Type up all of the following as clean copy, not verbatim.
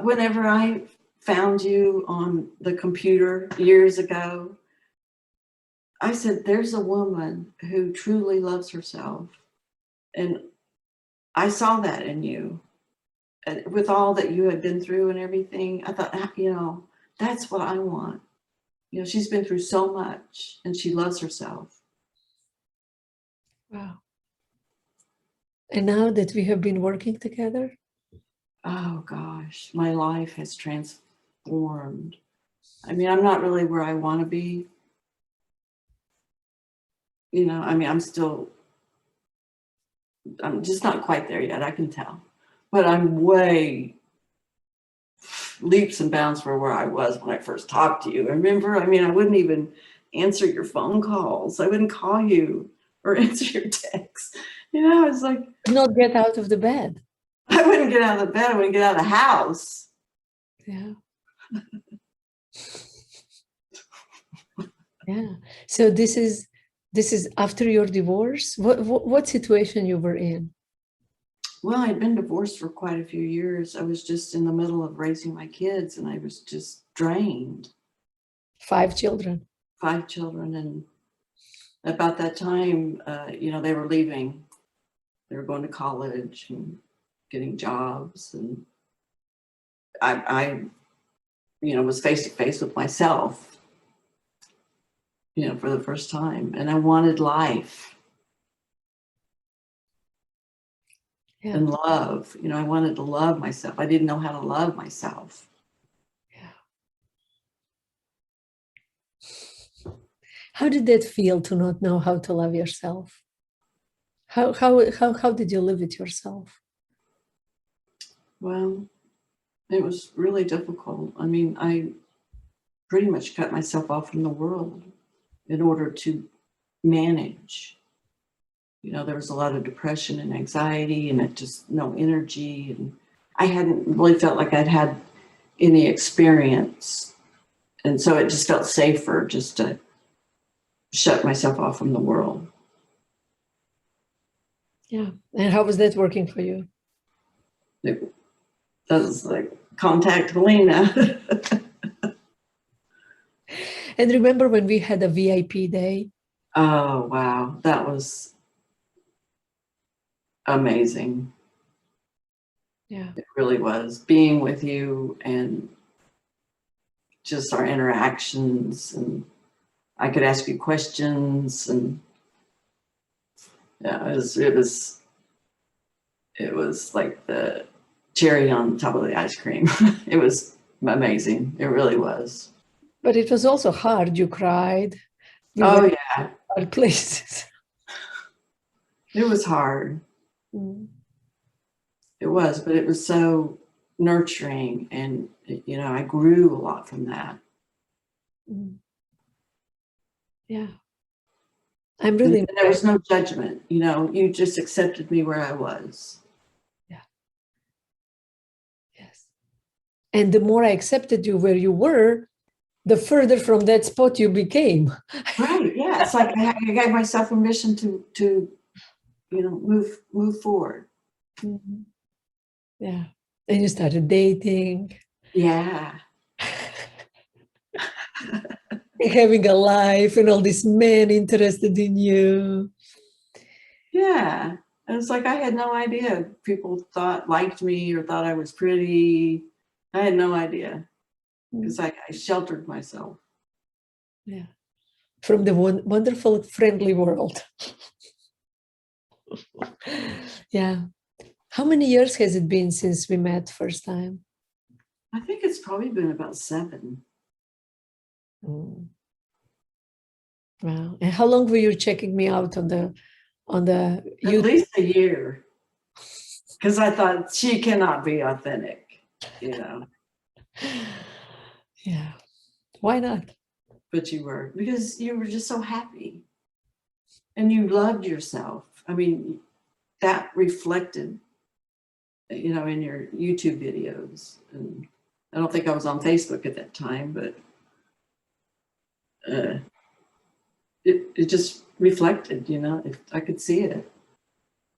whenever I found you on the computer years ago, I said, there's a woman who truly loves herself. And I saw that in you. And with all that you had been through and everything, I thought, you know, that's what I want. You know, she's been through so much and she loves herself. Wow. And now that we have been working together? Oh gosh, my life has transformed. I mean, I'm not really where I want to be. You know, I mean, I'm just not quite there yet, I can tell. But I'm way leaps and bounds from where I was when I first talked to you. Remember, I mean, I wouldn't even answer your phone calls. I wouldn't call you or answer your texts. You know, it's like, not get out of the bed. I wouldn't get out of the bed. I wouldn't get out of the house. Yeah. Yeah. So this is after your divorce. What situation you were in? Well, I'd been divorced for quite a few years. I was just in the middle of raising my kids, and I was just drained. 5 children. 5 children, and about that time, you know, they were leaving. They were going to college and getting jobs, and I you know, was face to face with myself, you know, for the first time, and I wanted life. Yeah. And love. You know, I wanted to love myself. I didn't know how to love myself. Yeah. How did that feel to not know how to love yourself? How did you live with yourself? Well, it was really difficult. I mean, I pretty much cut myself off from the world in order to manage. You know, there was a lot of depression and anxiety and just no energy. And I hadn't really felt like I'd had any experience. And so it just felt safer just to shut myself off from the world. Yeah. And how was that working for you? That was like, contact Helena. And remember when we had a VIP day? Oh, wow. That was amazing. Yeah. It really was. Being with you and just our interactions, and I could ask you questions, and yeah, it was like the cherry on top of the ice cream. It was amazing. It really was. But it was also hard. You cried. Oh yeah. Hard places. It was hard. Mm. It was, but it was so nurturing, and you know, I grew a lot from that. Mm. Yeah. I'm really. And there was no judgment, you know, you just accepted me where I was. Yeah. Yes. And the more I accepted you where you were, the further from that spot you became. Right. Yeah. It's like I gave myself permission to you know, move forward. Mm-hmm. Yeah. And you started dating. Yeah. Having a life and all these men interested in you. Yeah. And it's like I had no idea people liked me or thought I was pretty. I had no idea. It's like I sheltered myself. Yeah. From the wonderful, friendly world. Yeah. How many years has it been since we met first time? I think it's probably been about 7. Mm. Wow. And how long were you checking me out on the YouTube? At least a year. Because I thought she cannot be authentic, you know. Yeah. Why not? But you were, because you were just so happy. And you loved yourself. I mean, that reflected, you know, in your YouTube videos. And I don't think I was on Facebook at that time, but it just reflected, you know, I could see it.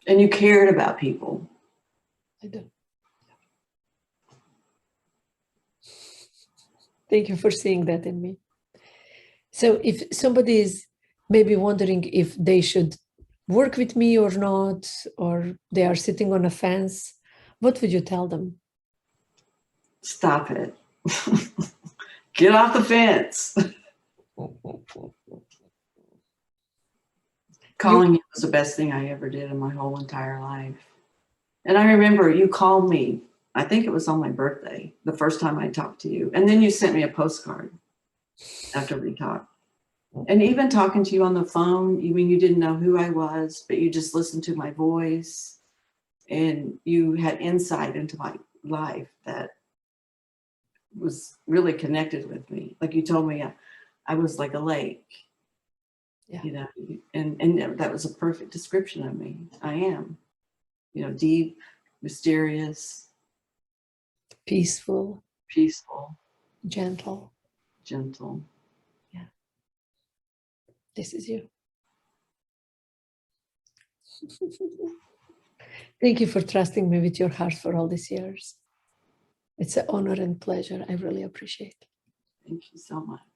And you cared about people. I do. Thank you for seeing that in me. So if somebody is maybe wondering if they should work with me or not, or they are sitting on a fence, what would you tell them? Stop it. Get off the fence. Calling you was the best thing I ever did in my whole entire life. And I remember you called me, I think it was on my birthday, the first time I talked to you. And then you sent me a postcard after we talked. And even talking to you on the phone, you mean you didn't know who I was, but you just listened to my voice and you had insight into my life that was really connected with me. Like you told me, I was like a lake, Yeah. you know, and that was a perfect description of me. I am, you know, deep, mysterious, Peaceful, peaceful, gentle. gentle. Yeah. This is you. Thank you for trusting me with your heart for all these years. It's an honor and pleasure. I really appreciate it. Thank you so much.